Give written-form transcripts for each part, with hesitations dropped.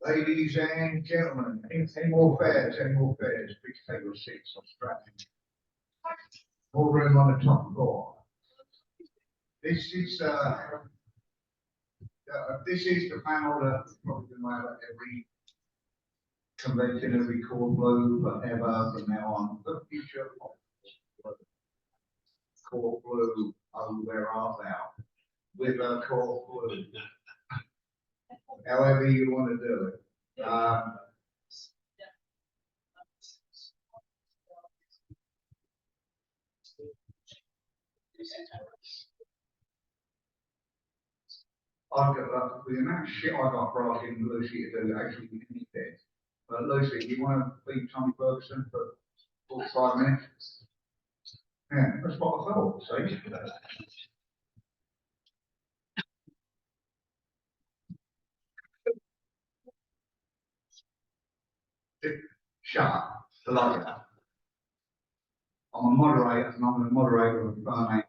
Ladies and gentlemen, any more fares, please take your seats or strapping. More room on the top floor. This is the panel that probably been like every convention, every Corflu, forever from now on. The future of Corflu, oh, where art thou? With a Corflu. However you want to do it. I've got the amount of shit I got for asking Lucy to do actually anything. But Lucy, you want to beat Tommy Ferguson for 45 minutes? Yeah, that's what I thought, see? Shut up. Like that. I'm a moderator and I'm a moderator of the firm.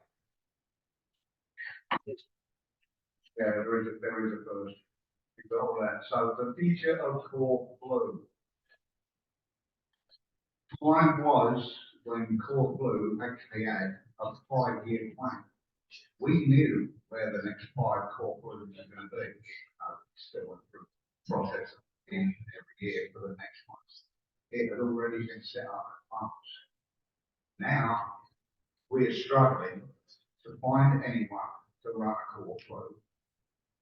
Yeah, there is a first. You've got all that. So the future of Corflu. Time was when Corflu actually had a 5-year plan. We knew where the next 5 Corflus were going to be. Still went through the process in every year for the next one. It had already been set up at once. Now we're struggling to find anyone to run a Corflu.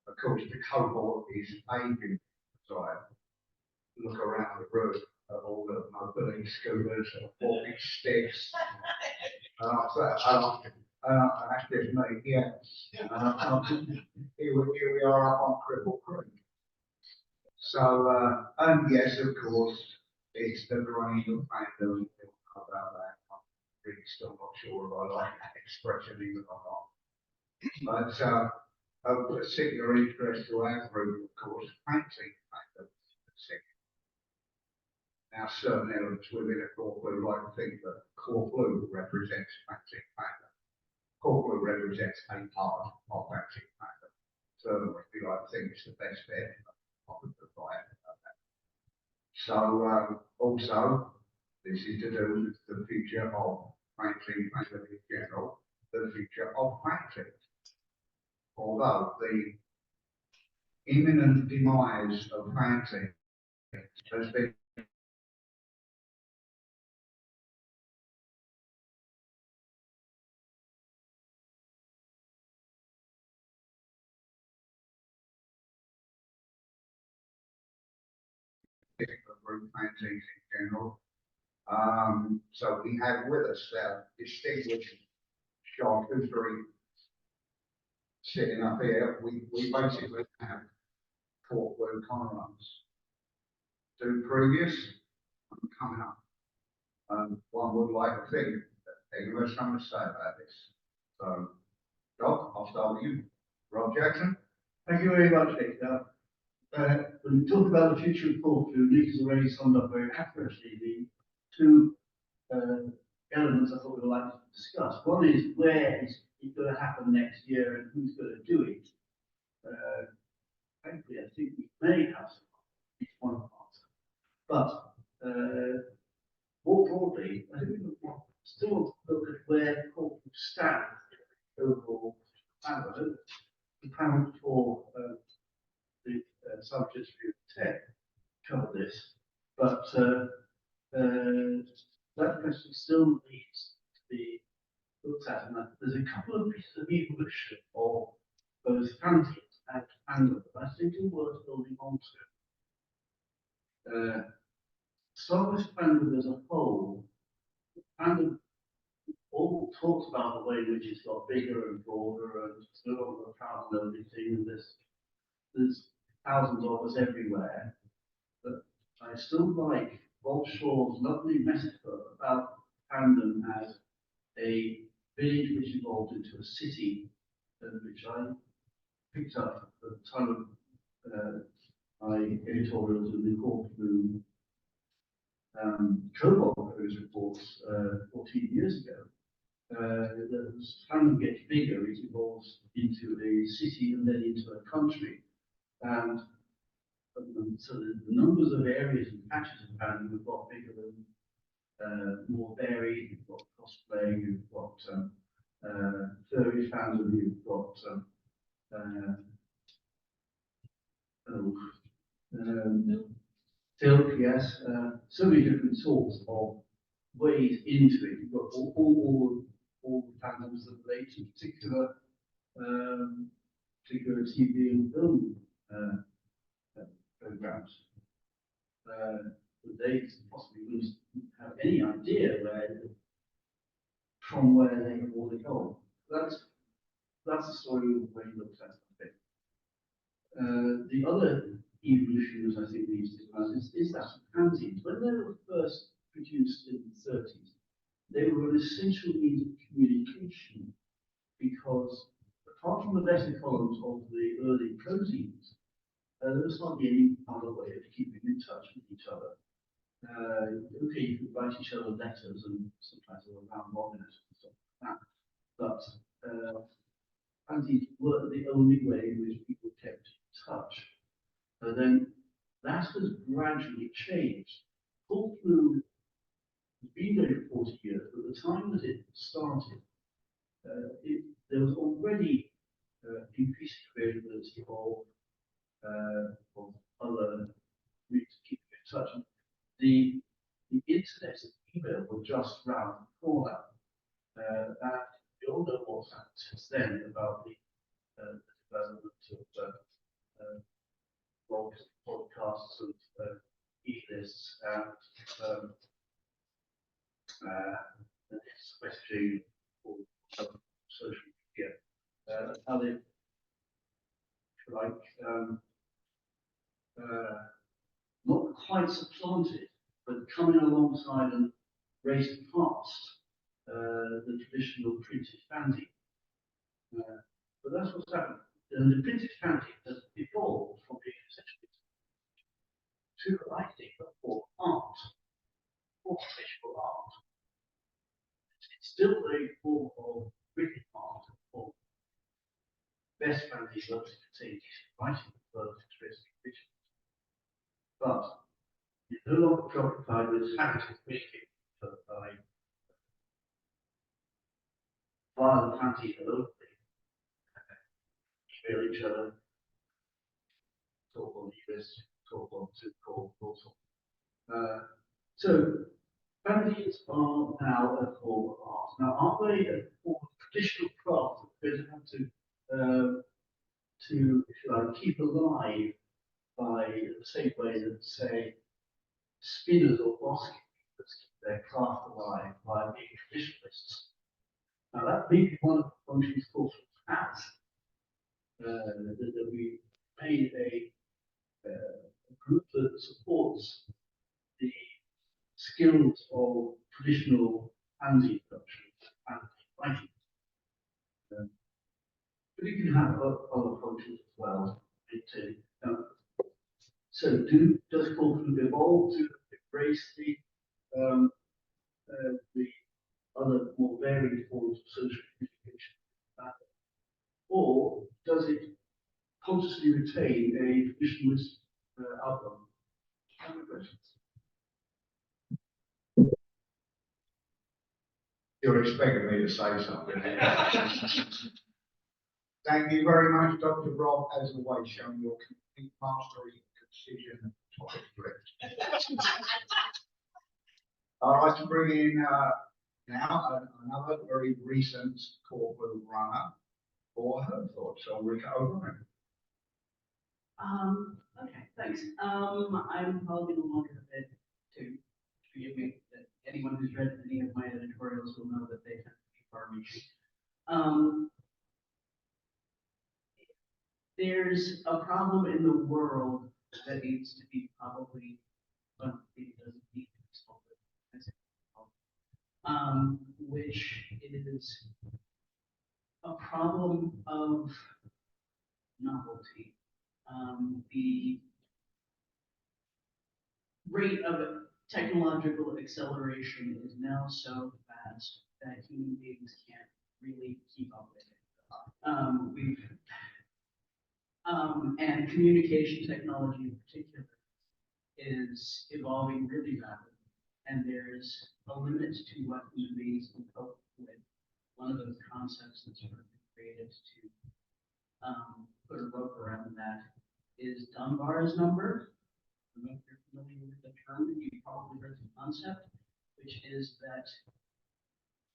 Of course, the cohort is aging. So I look around the room at all the mobility scooters and walking sticks. That's just me, yeah. Here we are up on Cripple Creek. So, and yes, of course, it's the brain of fandom. About that. I'm really still not sure if I like that expression even or not. But of particular interest to our group, of course, painting fandom. Now, certain elements within a Corflu like to think that Corflu represents painting fandom. Corflu represents a part of painting fandom. Certainly, we like to think it's the best bit of the provide. So, also, this is to do with the future of painting fandom in general, the future of painting. Although the imminent demise of painting has been group paintings in general. So we have with us our distinguished charcuterie sitting up here. We basically have Corflu columns. Do previous and coming up. One would like to think that anyone has something to say about this. So, Doc, I'll start with you. Rob Jackson. Thank you very much, Victor. When we talk about the future of Corflu, Nick has already summed up very accurately the two elements I thought we would like to discuss. One is where is it going to happen next year and who's going to do it. Frankly, I think we may have one answer. But more broadly, I think we want still look at where Corflu stands overall panel. The panel for the subjects of tech cover this, but that question still needs to be looked at. And there's a couple of pieces of evolution of both fandom and fandom that I think are worth building onto. Start with fandom as a whole. Fandom all talks about the way in which it's got bigger and broader and it's no longer proud and everything. And there's thousands of us everywhere. But I still like Bob Shaw's lovely metaphor about fandom as a village which evolved into a city, which I picked up at the time of my editorials in the Corflu Cobalt Cruise reports 14 years ago. As fandom gets bigger, it evolves into a city and then into a country. And So the numbers of areas and patches of fandom we've got bigger than more varied. You've got cosplay, you've got furry fandom, you've got filth, yes, so many different sorts of ways into it. You've got all the fandoms that relate to particular TV and film programs. But they possibly wouldn't have any idea from where they all go. That's the story of the way you look at it. The other evolution that I think needs to come out is that fanzines. When they were first produced in the 30s, they were an essential means of communication because apart from the letter columns of the early prozines, there was hardly any other way of keeping in touch with each other. Okay, you could write each other letters and sometimes they were around long and stuff like that, but fanzines weren't the only way in which people kept in touch. And then that has gradually changed. Corflu has been going for 40 years, but the time that it started, there was already increasing availability of other ways to keep in touch. The internet and email were just round the corner. And we all know what's happened since then about the development of blogs, podcasts, and e-lists, and messaging or social media. How they, like, not quite supplanted, but coming alongside and racing past the traditional printed fanzine. But that's what's happened. And the printed fanzine has evolved from being essentially to, I think, for art, for visual art. It's still a form of written art, or best fanzine loves to take writing for interesting visuals. But it's no longer preoccupied with habit of making by via the fanzine locally, email each other, talk on e-list, talk on Zoom call. So fanzines are now a form of art. Now, are they a form of traditional craft that we have to, if you like, keep alive by the same way that, say, spinners or basket weavers keep their craft alive by being traditionalists? Now, that may be one of the functions Corflu has, that we made a group that supports the skills of traditional fanzine production and writing. But it can have other functions as well. So does Corflu evolve to embrace the other more varied forms of social communication? Or does it consciously retain a traditionalist outlook? Any questions? You're expecting me to say something. Thank you very much, Dr. Rob, as always, showing your complete mastery and precision of topic list. I'd like to bring in now another very recent Corflu runner for her thoughts. So Rika O'Brien. Okay, thanks. I'm probably no longer fit to forgive me. That anyone who's read any of my editorials will know that they tend to be far-reaching. There's a problem in the world that needs to be probably, well, it doesn't need to be solved, which is a problem of novelty. The rate of technological acceleration is now so fast that human beings can't really keep up with it. And communication technology in particular is evolving really rapidly. And there's a limit to what human beings can cope with. One of those concepts that's sort of been created to put a rope around that is Dunbar's number. I don't know if you're familiar with the term, you probably heard the concept, which is that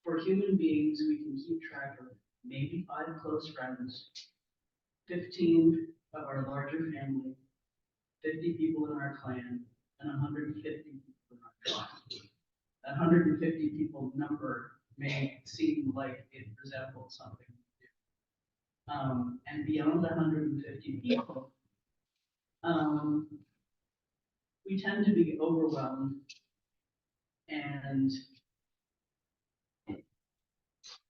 for human beings, we can keep track of maybe 5 close friends, 15 of our larger family, 50 people in our clan, and 150 people in our tribe. That 150 people number may seem like it resembles something we do. And beyond the 150 people, we tend to be overwhelmed and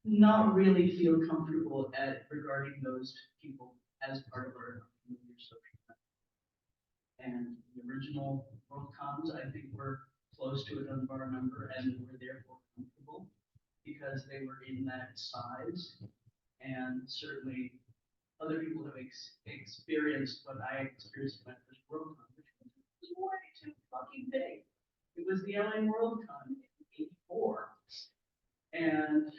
not really feel comfortable at regarding those people as part of our familiar social network. And the original World Cons, I think, were close to a Dunbar number and were therefore comfortable because they were in that size. And certainly other people have experienced what I experienced in my first World Con, which was way too fucking big. It was the LA World Con in '84. And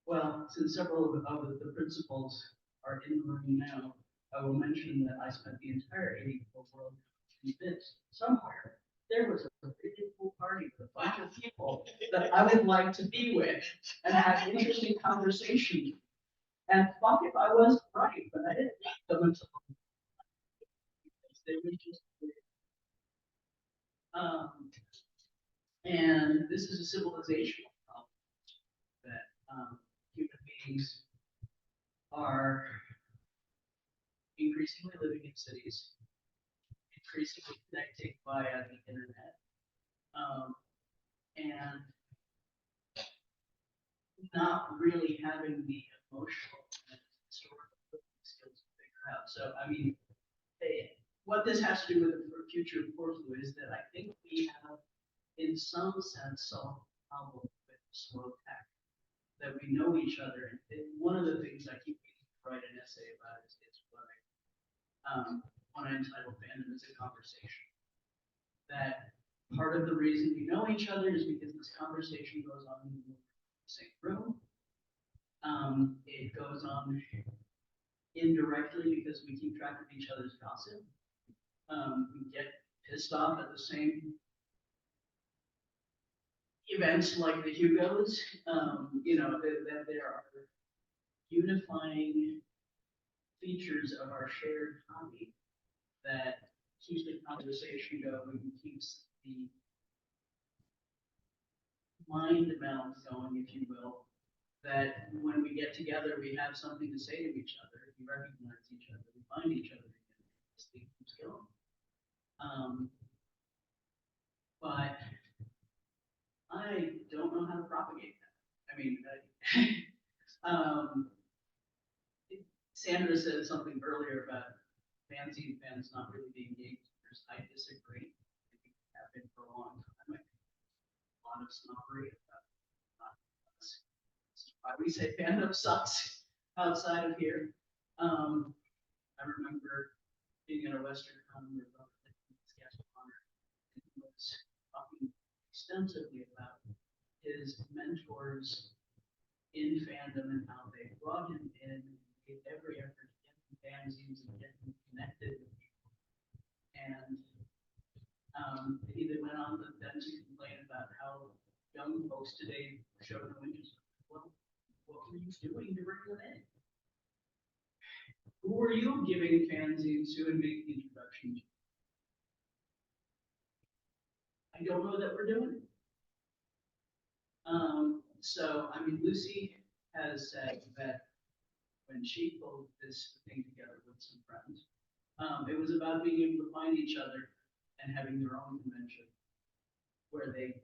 well, since several of the principals are in the room now, I will mention that I spent the entire '84 World Cup convinced somewhere there was a really cool party with a bunch of people that I would like to be with and have interesting conversation. And fuck if I wasn't right, but I didn't meet them until they were just weird. And this is a civilizational problem that human beings are increasingly living in cities, increasingly connecting via the internet, and not really having the emotional and historical skills to figure out. So, I mean, what this has to do with the future of Corflu is that I think we have, in some sense, solved the problem with slow tech, that we know each other. And one of the things I keep meaning to write an essay about is what I entitled Fandom is a Conversation. That part of the reason we know each other is because this conversation goes on in the same room. It goes on indirectly because we keep track of each other's gossip. We get pissed off at the same events like the Hugos. You know, that there are unifying features of our shared hobby that keeps the conversation going, keeps the mind meld going, if you will, that when we get together, we have something to say to each other, we recognize each other, we find each other again, this thing keeps going. But I don't know how to propagate that. I mean, Sandra said something earlier about fanzine fans not really being game gamers. I disagree. I think we have been for a long time. I think a lot of snobbery about not us. That's why we say fandom sucks outside of here. I remember being in a Western Con where Robert Lichtman's guest honor and he was talking extensively about his mentors in fandom and how they brought him in, made every effort to get him fanzines and get him connected with people. And he then went on then to complain about how young folks today show no interest. Well, what were you doing to bring them in? Who were you giving fanzines to and making introductions? I don't know that we're doing it. So, I mean, Lucy has said that when she pulled this thing together with some friends, it was about being able to find each other and having their own convention where they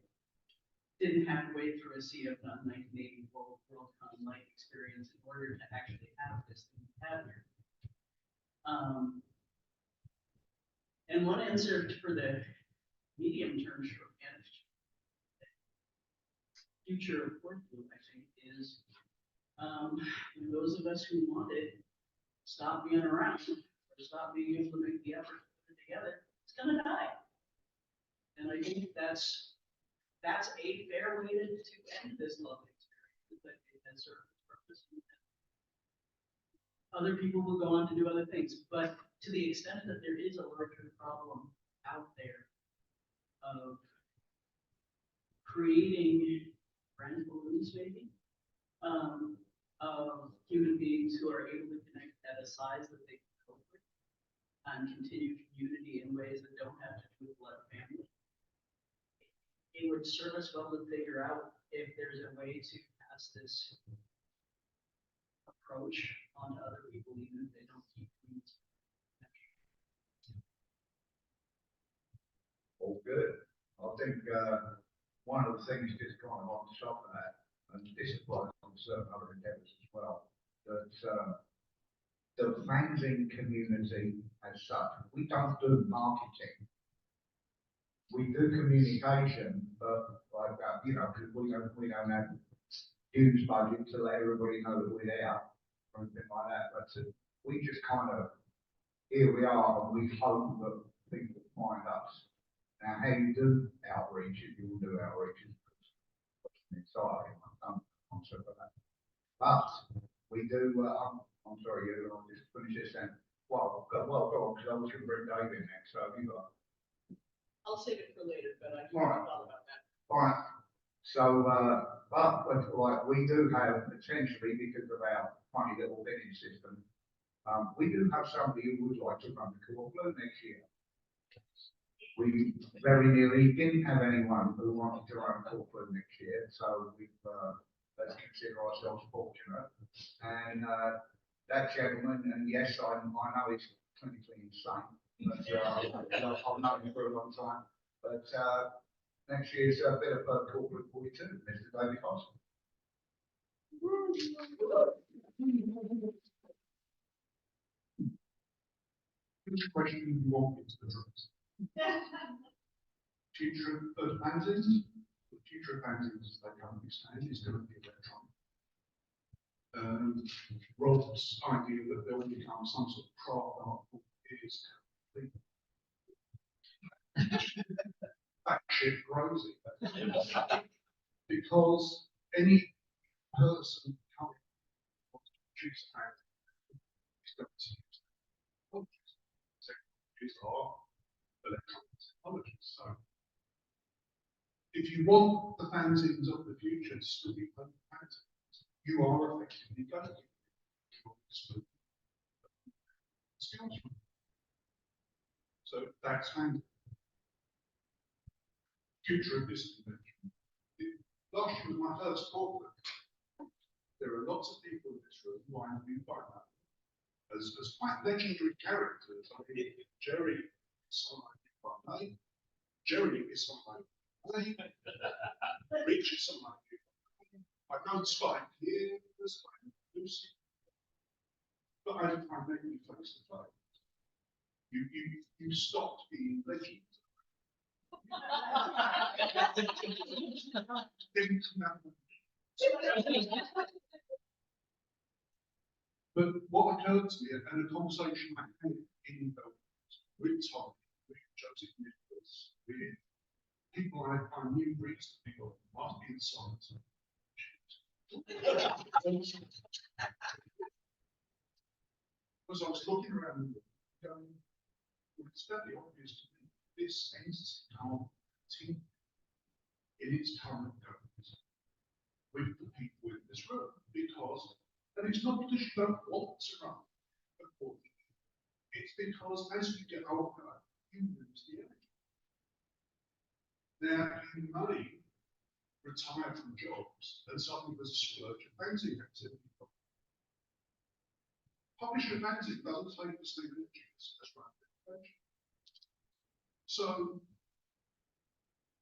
didn't have to wait through a sea of 1980 Worldcon like experience in order to actually have this thing we have here. And one answer for the medium-term short future of Corflu, I think, is those of us who want it stop being around, or stop being able to make the effort to put it together, it's gonna die. And I think that's a fair way to end this lovely experience, that it has served its purpose. Other people will go on to do other things, but to the extent that there is a larger problem out there of creating brand balloons, maybe, of human beings who are able to connect at a size that they can cope with and continue community in ways that don't have to do with blood family. It would serve us well to figure out if there's a way to pass this approach on to other people, even if they don't keep things. All good. I think, one of the things just kind of on top of that, and this applies on certain other endeavors as well, that, the fanzine community as such, we don't do marketing. We do communication, but like, you know, because we don't have huge budget to let everybody know that we're there or anything like that. But we just kind of, here we are, and we hope that people find us. Now, how you do outreach, if you will do outreach, is exciting. I'm sorry for that. But we do, I'm sorry, I'll just finish this then. Well, go on, because I was going to bring Dave in next, so you got. I'll save it for later, but I do All right. thought about that. All right. So, but like we do have potentially, because of our funny little bidding system, we do have somebody who would like to run the Corflu next year. We very nearly didn't have anyone who wanted to run Corflu next year, so we've let's consider ourselves fortunate. And that gentleman, and yes, I know he's clinically insane, but I've known him for a long time. But next year's a bit of a Corflu for you too, Mr. David Foster. Which question do you want me to address? Future of fanzines? The future of fanzines as they currently stand is going to be electronic. Rob's idea that there will become some sort of craft art book is batshit crazy. Because any person coming wants to produce a fanzine is going to use technologies are electronic technologies. So if you want the fanzines of the future to still be open fanzines, you are effectively going to skills. So that's fanzine. Future of this convention. Last year was my first talk. There are lots of people in this room who I knew by now as quite legendary characters. I mean, Jerry is someone I knew by name. Jerry is someone I knew by name. Rich is someone I knew by name. I know Spike here, there's Spike Lucy. But I don't find any face to face. You stopped being legends. But what occurred to me, and a conversation I had in with Tom, with Joseph Nicholas, with people I knew recently, or must be in science. Because I was looking around the world, going, well, it's very obvious to me this entity can't continue in its current governance with the people in this room, because, and it's not because you don't want to run, it's because as you get older, you lose the energy. Now, you may retire from jobs and suddenly there's a splurge of fanzine activity. Publishing a fanzine doesn't take the same energy as running. So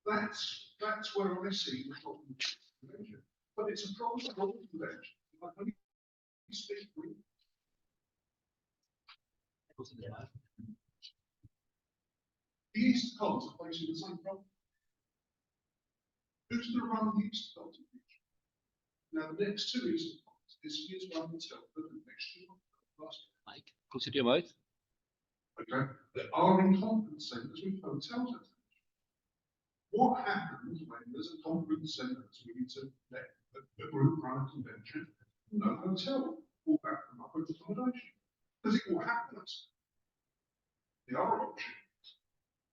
that's where I see the problem with the convention. But it's a problem with the convention. I only speak briefly. The East Coast are facing the same problem. Who's going to run the East Coast? Now, the next two East Coast, this year's one until the next year. last Mike, closer to your mouth. okay, there are inconference centres with hotels. What happens when there's a conference centre that's willing to let a group run a convention? No hotel will back them up with accommodation. Because it will happen. The other option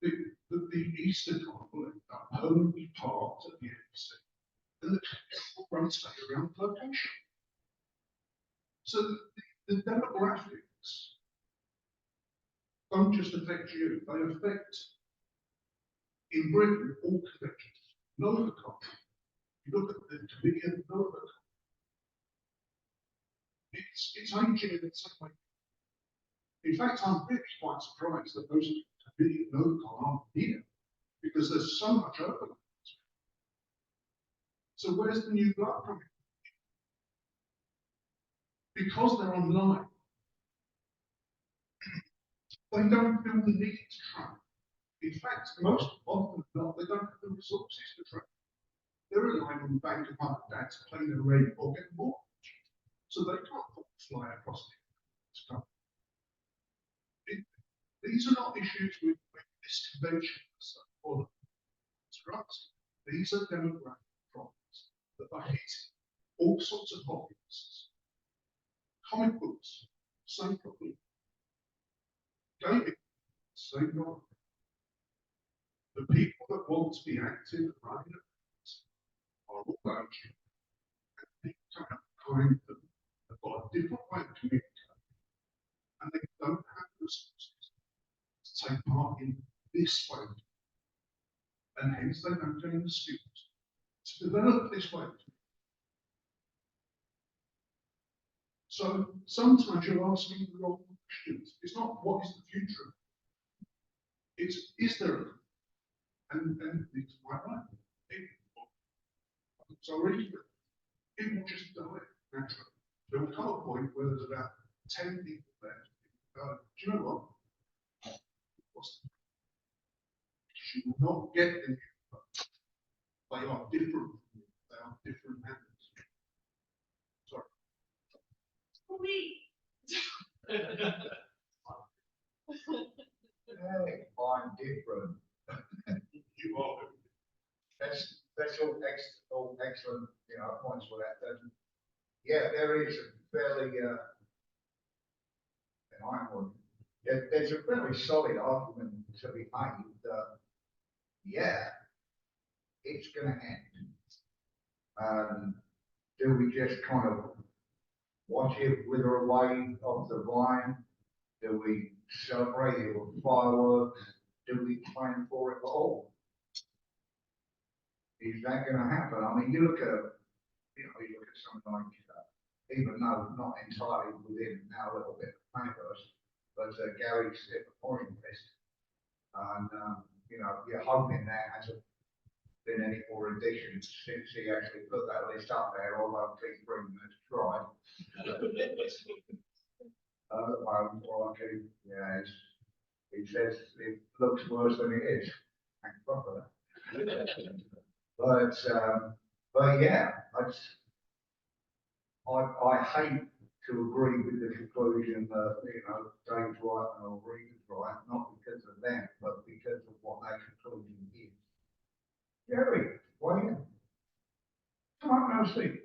is the Easter Carnival are permanently parked at the embassy, and the will run stay around the location. So the demographics don't just affect you, they affect, in Britain, all conventions. None of the country. You look at the Caribbean, none of the country. It's ancient in its own way. In fact, I'm really quite surprised that those Caribbean Novacon aren't here, because there's so much overlap. So where's the new blood coming? Because they're online, they don't feel the need to travel. In fact, most often not, they don't have the resources to travel. They're relying on the bank of mum and dad to pay their rent or get more. So they can't fly across the country. These are not issues with this convention or the drugs. These are demographic problems that are hitting all sorts of hobbyists. Comic books, same problem. Gaming, same problem. The people that want to be active and running events are all urgent. And people come up behind them have got a different way of communicating, and they don't have resources to take part in this way. And hence they don't gain the skills to develop this way. So sometimes you're asking the wrong questions. It's not what is the future. It's is there a, and it's quite right. It's already it will just die naturally. There will come a point where there's about 10 people there. Do you know what? You will not get them. They are different. They are different animals. Sorry. Hey, I'm different. You are. That's all excellent, points for that. And yeah, there is a fairly, there's a fairly solid argument to be made that, yeah, it's going to end. Do we just kind of watch it wither away off the vine? Do we celebrate it with fireworks? Do we plan for it all? Is that going to happen? I mean, you look at something like, even though not entirely within our little bit of universe, but Gary's Morning Fest. And, you're hoping there hasn't been any more additions since he actually put that list up there, although Keith Green has tried. He says it looks worse than it is. Thank God for that. But yeah, I hate to agree with the conclusion that, Dave's right and Reed's right, not because of them, but because of what that conclusion is. Gary, why are you? Come on, no seat.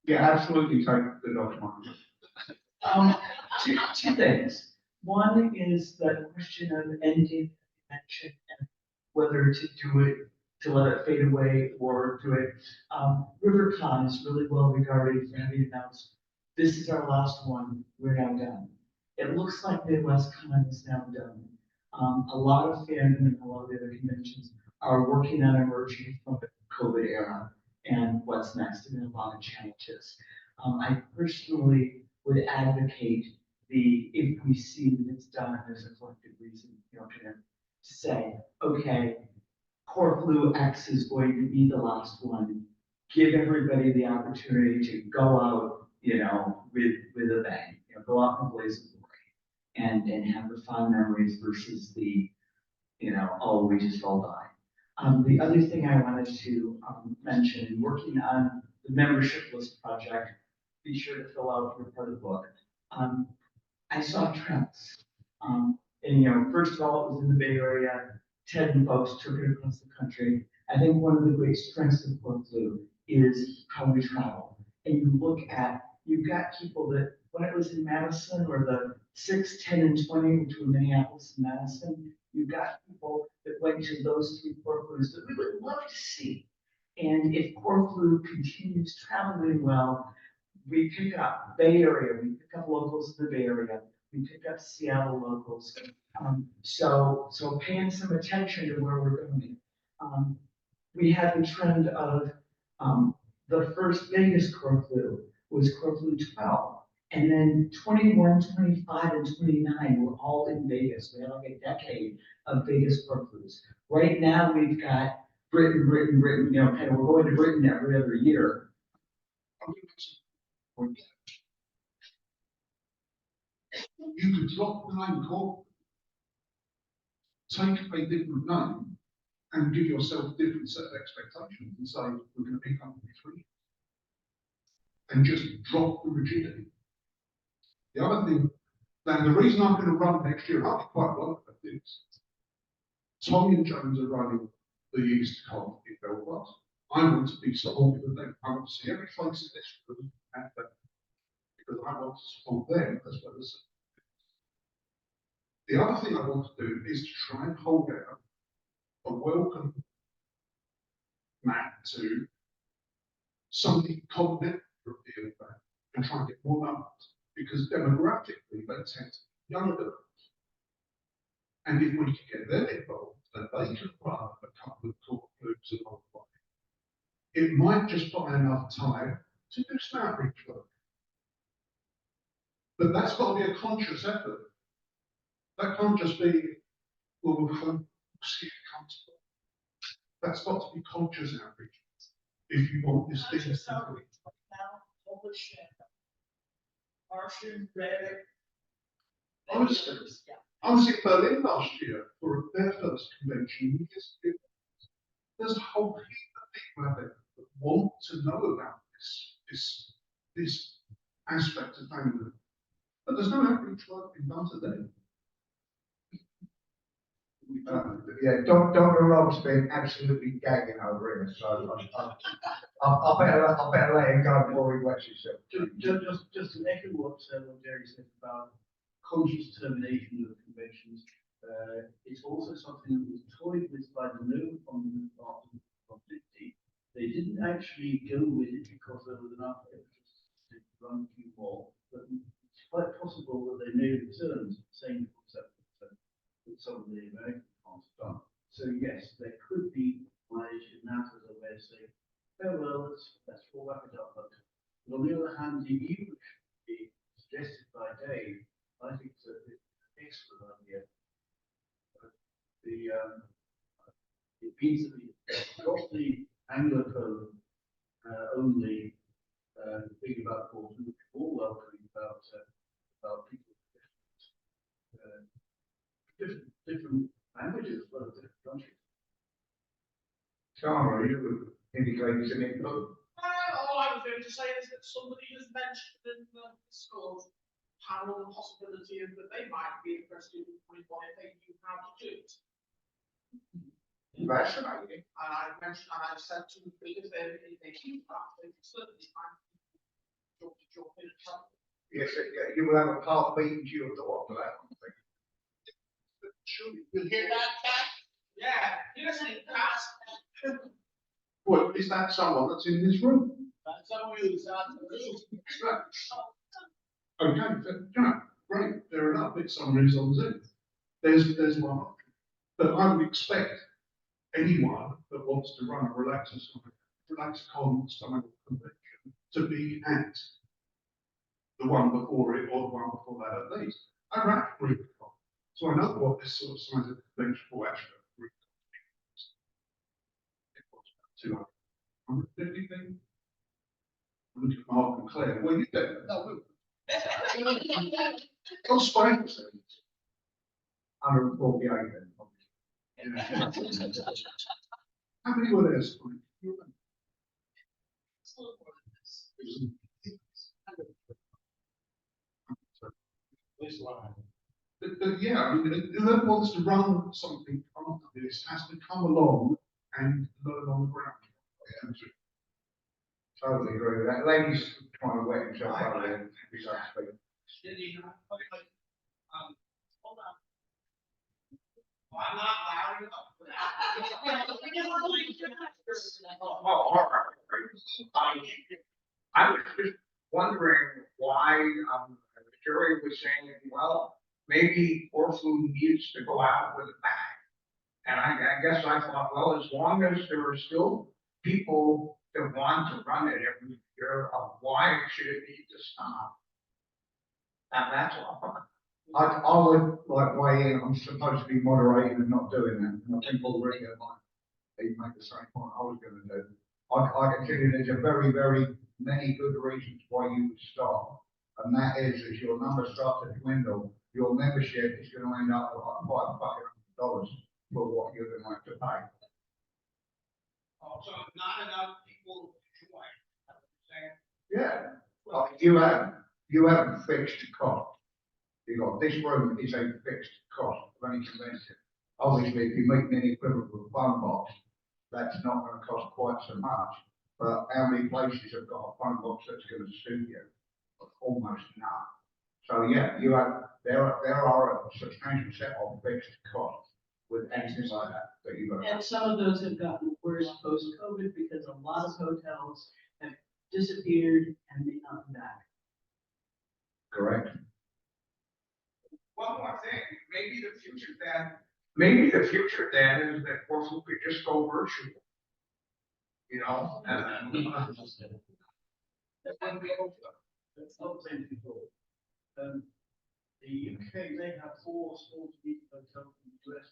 Yeah, absolutely take the document. Two things. One is the question of ending convention and whether to do it, to let it fade away or do it. RiverCon is really well regarded for having announced, this is our last one, we're now done. It looks like MidwestCon is now done. A lot of fandom and a lot of the other conventions are working on emerging from the COVID era and what's next, and a lot of challenges. I personally would advocate if we see that it's done, there's a collective reason, to say, okay, Corflu X is going to be the last one. Give everybody the opportunity to go out, with a bang, go out and blaze of glory and have the fond memories versus the, oh, we just all die. The other thing I wanted to mention, working on the membership list project, be sure to fill out your part of the book. I saw trends. And first of all, it was in the Bay Area. Ted and folks took it across the country. I think one of the great strengths of Corflu is how we travel. And you've got people that, when it was in Madison, or the 6, 10, and 20, which were Minneapolis and Madison, you've got people that went to those 3 Corflus that we would love to see. And if Corflu continues traveling well, we pick up Bay Area, we pick up locals in the Bay Area, we pick up Seattle locals. So paying some attention to where we're going. We had the trend of the first Vegas Corflu was Corflu 12. And then 21, 25, and 29 were all in Vegas. We had like a decade of Vegas Corflus. Right now we've got Britain, kind of we're going to Britain every other year. You could drop the name Corflu, take a different name, and give yourself a different set of expectations and say, we're going to pick up 3. And just drop the rigidity. The other thing, then the reason I'm going to run next year, I'll be quite well at this. Tommy and Jones are running the East Con in Belfast. I want to be supportive of them. I want to see every face in this room at them, because I want to support them as well as. The other thing I want to do is to try and hold out a welcome mat to something continental European back and try and get more numbers, because demographically they tend to be younger. And if we can get them involved, then they can run a couple of Corflus along the way. It might just buy enough time to do some outreach work. But that's got to be a conscious effort. That can't just be, well, we'll see if it comes. That's got to be conscious outreach if you want this business to go. Polish, Martian, Red. I was in Berlin last year for their first convention. There's a whole heap of people out there that want to know about this aspect of family. But there's no outreach work being done today. Yeah, Dr. Rob's been absolutely gagging over here, so I better let him go before he wets himself. Just to echo what Jerry said about conscious termination of conventions, it's also something that was toyed with by the Nobel Fund from 50. They didn't actually go with it because there was enough evidence to run a few more, but it's quite possible that they may return to the same concept that some of the American funds have done. So yes, there could be mileage in that as a way of saying, oh well, let's fall back it up. But on the other hand, the EU, which be suggested by Dave, I think it's an excellent idea. It means that we've got the Anglophone only thinking about Corflu, which we're all welcoming about people different languages, well, different countries. Tara, you indicated some input. All I was going to say is that somebody has mentioned in the school panel the possibility of that they might be interested in doing one if they knew how to do it. Fascinating. And I mentioned, and I said to them, if they keep that, they can certainly find people to jump in and help. Yes, you will have a part beaten to your door for that one thing. Surely, You hear that, Cat? Yeah, you listening, Cat? well, is that someone that's in this room? That's someone who's out in the room. Okay, great, fair enough. It's someone who's on Zoom. There's one option. But I would expect anyone that wants to run a RelaxCon stomach convention to be at the one before it or the one before that at least. I ran a RelaxCon, so I know what this sort of size of convention will actually be. It was about 250 people. I'm looking at Mark and Claire. Well, you don't. No, I'll spray the things. 148 then, obviously. How many were there? But yeah, I mean, whoever wants to run something after this has to come along and learn on the ground. Yeah. Totally agree with that. Ladies trying to wet himself out there. Cindy, hold on. Well, I'm not loud enough. Oh, all right. I was just wondering why, Jerry was saying, well, maybe Corflu needs to go out with a bang. And I guess I thought, well, as long as there are still people that want to run it every year, why should it need to stop? And that's all. I would like weigh in. I'm supposed to be moderating and not doing that. And I think already they make the same point I was going to do. I consider there's a very, very many good reasons why you would stop. And that is, as your numbers start to dwindle, your membership is going to end up with like $500 for what you're going to have to pay. Oh, so not enough people join. Yeah. You have fixed cost. You got this room is a fixed cost of any convention. Obviously, if you make an equivalent with a phone box, that's not going to cost quite so much. But how many places have got a phone box that's going to suit you? Almost none. So yeah, there are a substantial set of fixed costs with anything like that you've got. And some of those have gotten worse post-COVID because a lot of hotels have disappeared and may not be back. Correct. One more thing, maybe the future then is that Corflu could just go virtual. You know, and That's not the same before. The UK, they have 4 small to medium hotels in the US.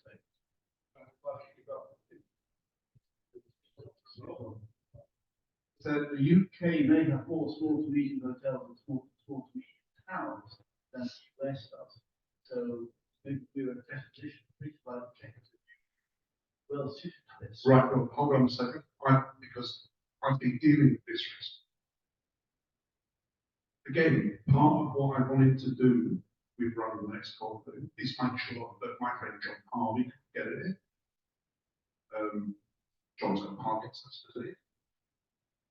So the UK may have 4 small to medium hotels and small to medium towns than the US does. So maybe we're in a better position to reach by the well suited to this. Right, well, hold on a second, because I've been dealing with this risk. Again, part of what I wanted to do with running the next Corflu is make sure that my friend John Harvey could get it in. John's got Parkinson's disease.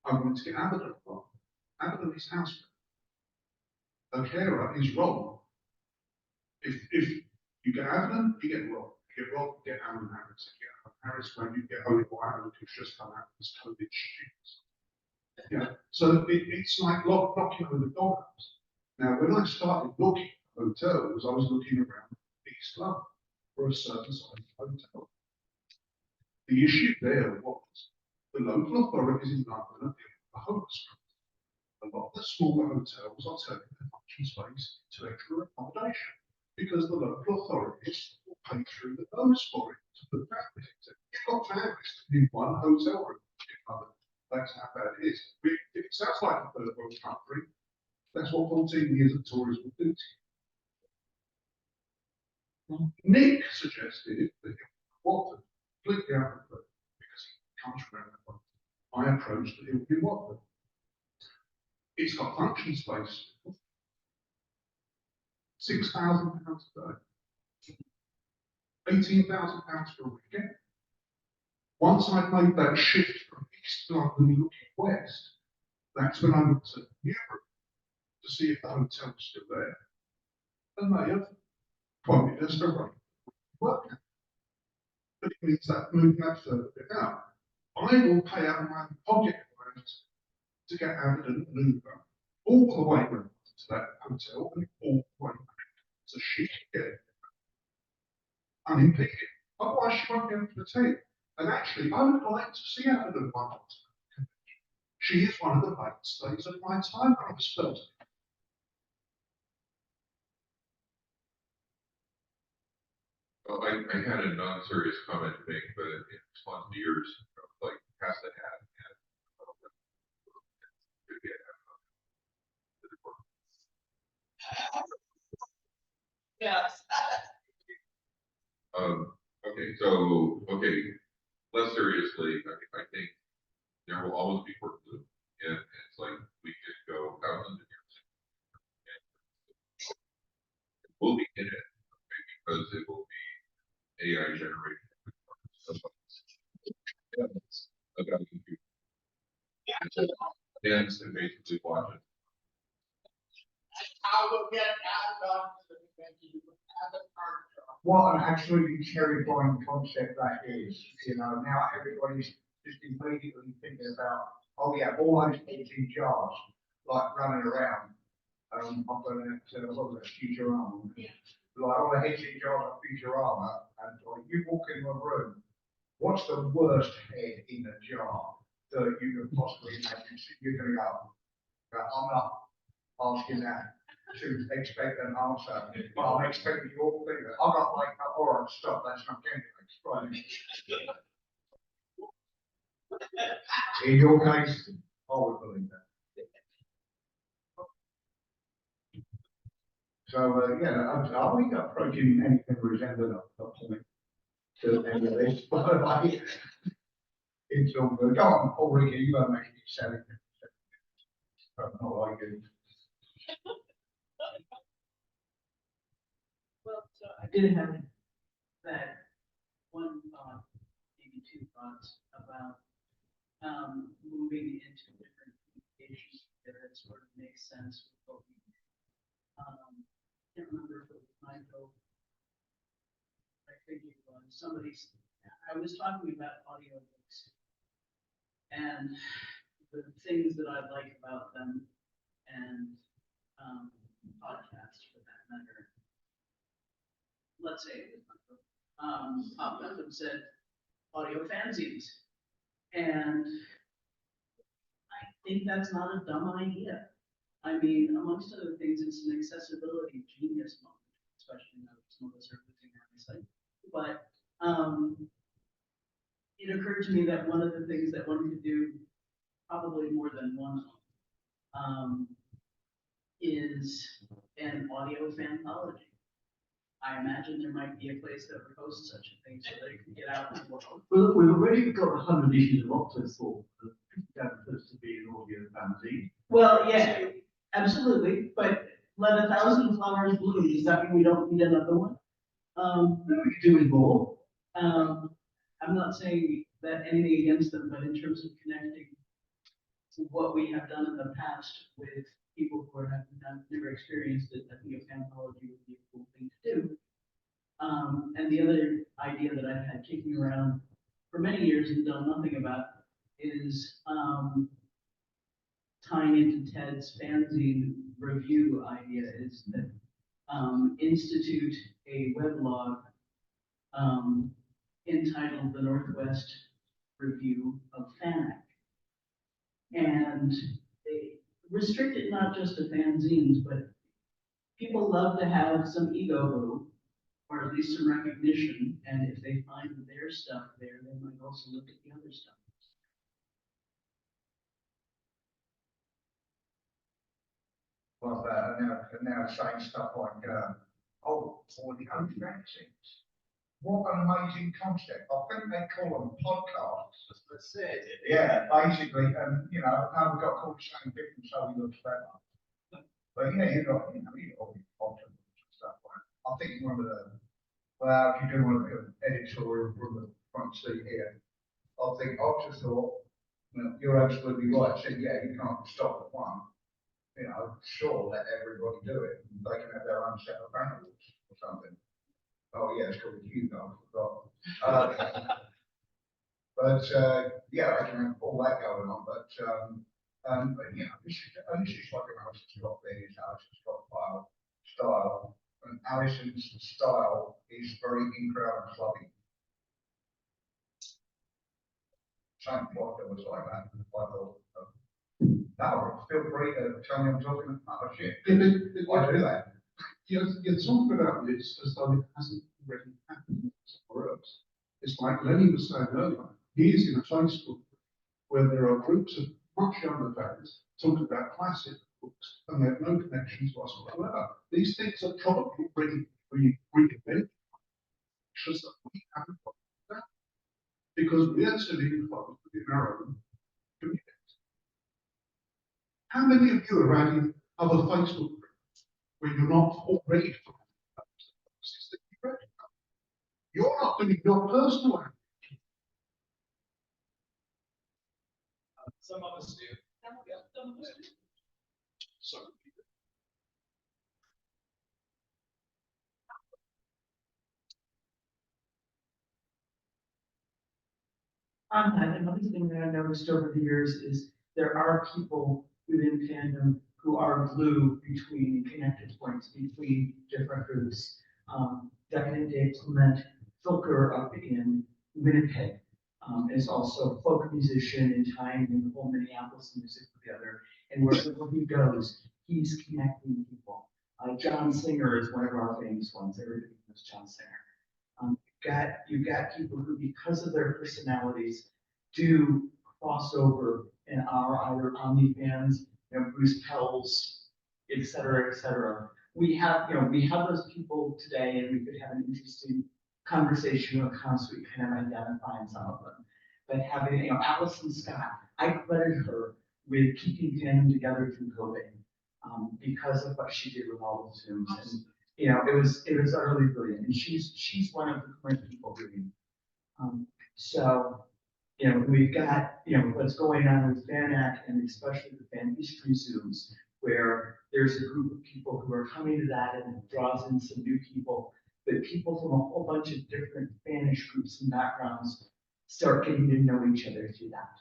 I wanted to get Abaddon from. Abaddon is house. A carer is Rob. If you get Abaddon, you get Rob. You get Rob, you get Alan Harris. You get Alan Harris when you get Holy Alan, who's just come out of his COVID shit. Yeah, so it's like knocking over the dollhouse. Now, when I started looking at hotels, I was looking around East London for a certain size hotel. The issue there was the local authorities in London are dealing with the homeless. A lot of the smaller hotels are turning their function space into extra accommodation because the local authorities will pay through the nose for it to put families into. You've got families in one hotel room in London. That's how bad it is. If it sounds like a third world country, that's what 14 years of tourism will do to you. Nick suggested that Watford, completely out of the blue, because he comes from around I approached the Hillview Watford. It's got function space. £6,000 a day. £18,000 for a weekend. Once I'd made that shift from East London looking west, that's when I looked at Europe to see if the hotel was still there. And they have quoted us to run work. But it means that moving that further out. I will pay out of my pocket to get Abaddon and Uber all the way around to that hotel and all the way back. So she can get it unimpeded. Otherwise, she won't be able to take it. And actually, I would like to see Abaddon one more time. She is one of the mainstays of my time when I was first. Well, I had a non-serious comment to make, but in response to yours, like, has to have. Yes. Okay, less seriously, I think there will always be Corflu, and it's like we could go thousands of years. will be in it, okay, because it will be AI generated. About the computer. Dance and basically watch it. I will get that done to the convention as a part of. What an absolutely terrifying concept that is, you know, now everybody's just immediately thinking about, oh yeah, all those heads in jars, like running around. I've got that, what was it, Futurama? Yeah. Like all the heads in jars of Futurama, and like, you walk in a room, what's the worst head in a jar that you could possibly imagine? You're gonna go, I'm not asking that to expect an answer, but I'm expecting you all to think that, I'm not like, all right, stop, that's not getting it, right? In your case, I would believe that. So, yeah, are we approaching anything resembling a point to any of this, by the way? It's all good. Go on, Paul Ricky, you gotta make it selling. I'm not like it. Well, so I did have that one thought, maybe two thoughts about, moving into different communications that sort of makes sense with what we, can't remember if it was Michael. I think it was somebody's, I was talking about audiobooks and the things that I like about them and, podcasts for that matter. Let's say it was Michael, popped up and said audio fanzines. And I think that's not a dumb idea. I mean, amongst other things, it's an accessibility genius moment, especially now that some of us are losing our eyesight. But it occurred to me that one of the things that one could do, probably more than one, is an audio fanthology. I imagine there might be a place that would host such a thing so that it can get out in the world. Well, we've already got 100 issues of Octothorpe that supposed to be an audio fanzine. Well, yeah, absolutely, but let 1,000 flowers bloom, does that mean we don't need another one? We could do with more. I'm not saying that anything against them, but in terms of connecting to what we have done in the past with people who have never experienced it, I think a fanthology would be a cool thing to do. And the other idea that I've had kicking around for many years and done nothing about is tying into Ted's fanzine review idea is that institute a weblog entitled The Northwest Review of Fanac. And they restrict it not just to fanzines, but people love to have some ego boo, or at least some recognition, and if they find their stuff there, they might also look at the other stuff. Well, and now saying stuff like, oh, for the own vaccines. What an amazing concept. I think they call them podcasts. That's it. Yeah, basically, and you know, now we've got called the same different, so we look better. But yeah, you got all these options and stuff like that. I think one of the, well, if you do want to do an editorial from the front seat here, I think I just thought, you know, you're absolutely right. So yeah, you can't stop at one. You know, sure, let everybody do it. They can have their own set of panels or something. Oh yeah, it's called Hugo, I forgot. But yeah, I can have all that going on. But you know, this is like an Alison's got things. Alison's got style, and Alison's style is very in crowd and clubbing. Same plot that was like that. I thought, no, feel free to tell me I'm talking about shit. I do that. You're talking about this as though it hasn't already happened somewhere else. It's like Lenny was saying earlier, he is in a Facebook where there are groups of much younger fans talking about classic books and they have no connections whatsoever. These things are probably already reinvented, just that we haven't got that. Because we are still involved within our own community. How many of you are adding other Facebook groups where you're not already You're not doing your personal act. Some of us do. Yeah, some of us do. So, Another thing that I noticed over the years is there are people within fandom who are glue between connected points between different groups. Decadent Dave Clement, Filker up in Winnipeg, is also a folk musician and tying in the whole Minneapolis music together. And wherever he goes, he's connecting people. John Singer is one of our famous ones. Everybody knows John Singer. You've got people who, because of their personalities, do cross over and are either OmniFans, Bruce Pells, et cetera, et cetera. We have those people today, and we could have an interesting conversation or constantly kind of identifying some of them. But having, Allison Scott, I credit her with keeping fandom together through COVID, because of what she did with all the Zooms. And it was utterly brilliant, and she's one of the current people doing. So, we've got, what's going on with FanAct and especially the fan history Zooms, where there's a group of people who are coming to that and it draws in some new people, but people from a whole bunch of different Fanish groups and backgrounds start getting to know each other through that.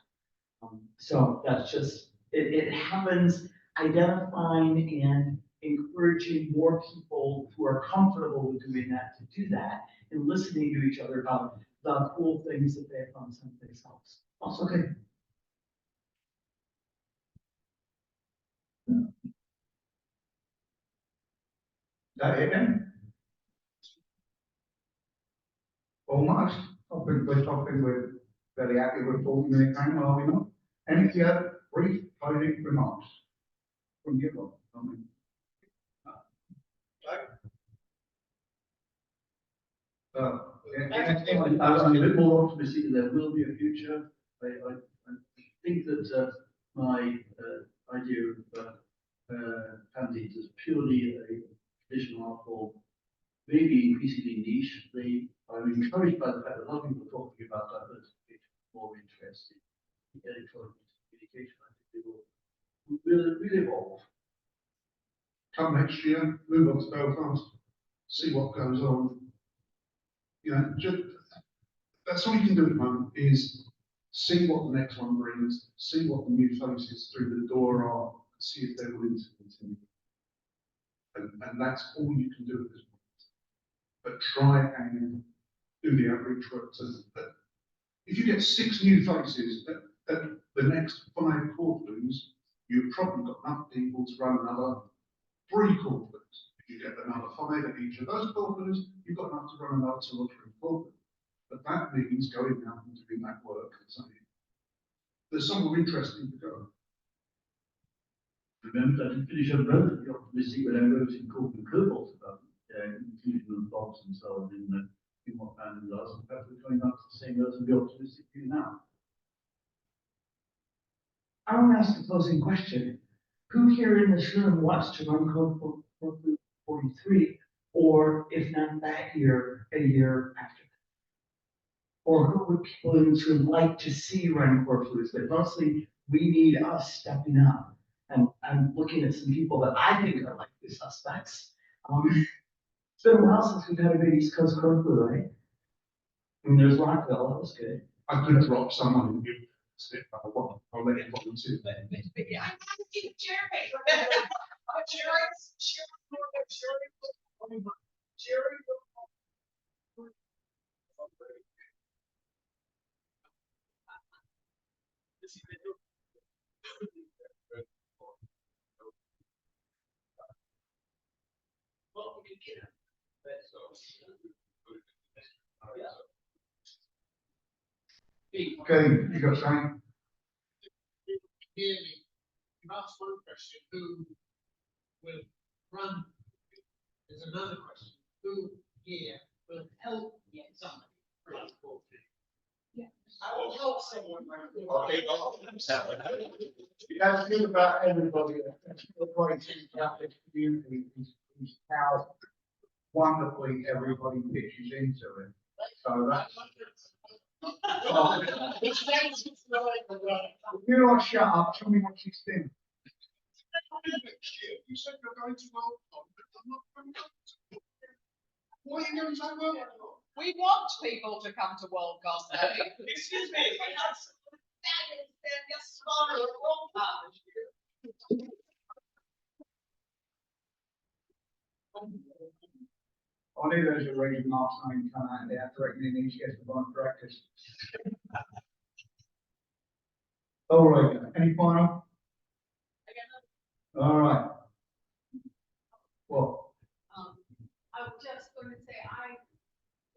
So that's just, it happens, identifying and encouraging more people who are comfortable with doing that to do that, and listening to each other about the cool things that they found someplace else. Also good. That it then? Almost. We're very happy with 40-minute time, are we not? And if you have brief closing remarks from you, Rob, I'm a bit more optimistic that there will be a future. I think that my idea of pansies is purely a traditional art form, maybe increasingly niche. I'm encouraged by the fact that a lot of people are talking about diversification, more interest in electronic communication. I think will evolve. come next year, move on to Belfast, see what goes on. That's all you can do at the moment, is see what the next one brings, see what the new faces through the door are, see if they're willing to continue. And that's all you can do at this point. But try and do the outreach work. So that if you get 6 new faces at the next 5 Corflus, you've probably got enough people to run another 3 Corflus. If you get another 5 at each of those Corflus, you've got enough to run another 2 or 3 Corflus. But that means going out and doing that work and saying, there's somewhere interesting to go. Remember that to finish up relatively optimistic when I wrote in Corflu Cobalt about inclusion of blocks and so on in what fandom does. In fact, we're coming up to the same relatively optimistic view now. I want to ask a closing question. Who here in this room wants to run Corflu 43, or if not that year, a year after? Or who would people in this room like to see run Corflus? But mostly, we need us stepping up. And I'm looking at some people that I think are like the suspects. It's been a while since we've had a big East Coast Corflu, right? I mean, there's Rockville, that was good. I could drop someone and give it, I'll let you volunteer. Yeah, I'm not Jerry. Jerry. Well, we could get him. Okay, you got something? Hear me. You asked one question, who will run? There's another question, who here will help get somebody run Corflu? Yeah. I will help someone run Corflu. Yeah, think about everybody, the writing Catholic community is how wonderfully everybody pitches into it. So that's, Which makes it like, you lot shut up, tell me what she's doing. Next year, you said you're going to World Cup, but I'm not going to. Why are you going to World Cup? We want people to come to World Cup Day. Excuse me. That is their smaller World Cup this year. I knew there was a reason Mark's name come out there, I reckon he needs to get the bond practice. All right, any final? All right. Well, I was just going to say, I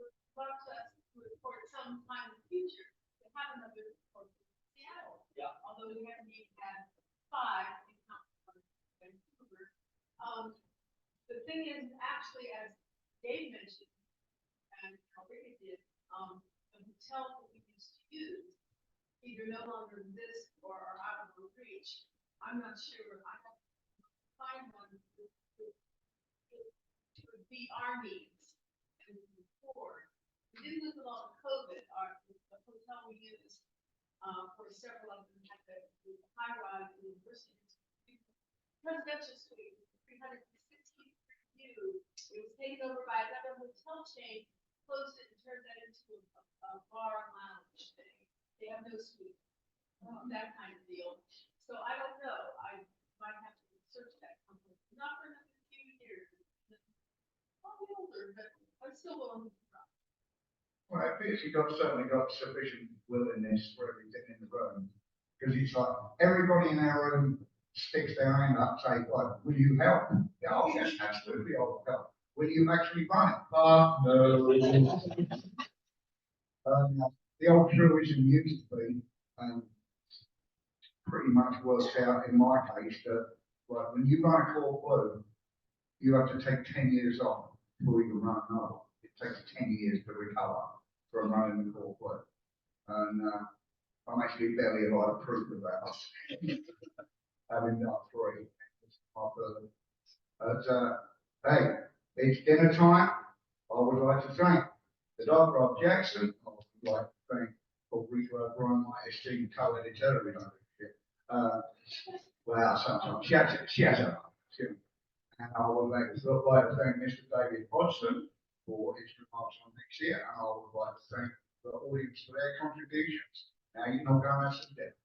would love us to report sometime in the future to have another report from Seattle. Yeah. Although we haven't even had 5 in Vancouver. The thing is, actually, as Dave mentioned, and Ricky did, the hotel that we used to use either no longer exists or are out of our reach. I'm not sure. I have to find one would be our needs and move forward. We didn't lose a lot of COVID. The hotel we used for several of them had the high rise university. Presidential suite, 360 view. It was taken over by another hotel chain, closed it and turned that into a bar and lounge thing. They have no suite, that kind of deal. So I don't know. I might have to research that company. Not for another few years. Probably older, but I'm still willing to try. well, it appears you've certainly got sufficient willingness for everything in the room. Because it's like, everybody in our room sticks their hand up, say, what, will you help? Yeah, oh yes, absolutely, I'll help. Will you actually run it? No. The old truism used to be, pretty much works out in my case that, like, when you run a Corflu, you have to take 10 years off before you can run another one. It takes 10 years to recover from running the Corflu. And I'm actually barely alive proof of that. Having done 3. But hey, it's dinner time. I would like to thank the Dr. Rob Jackson. I would like to thank Rita O'Brien, my esteemed co-editor. Well, sometimes she has a and I would like to thank Mr. David Hodgson for his remarks on next year. And I would like to thank the audience for their contributions. Now you can all go and have some dinner.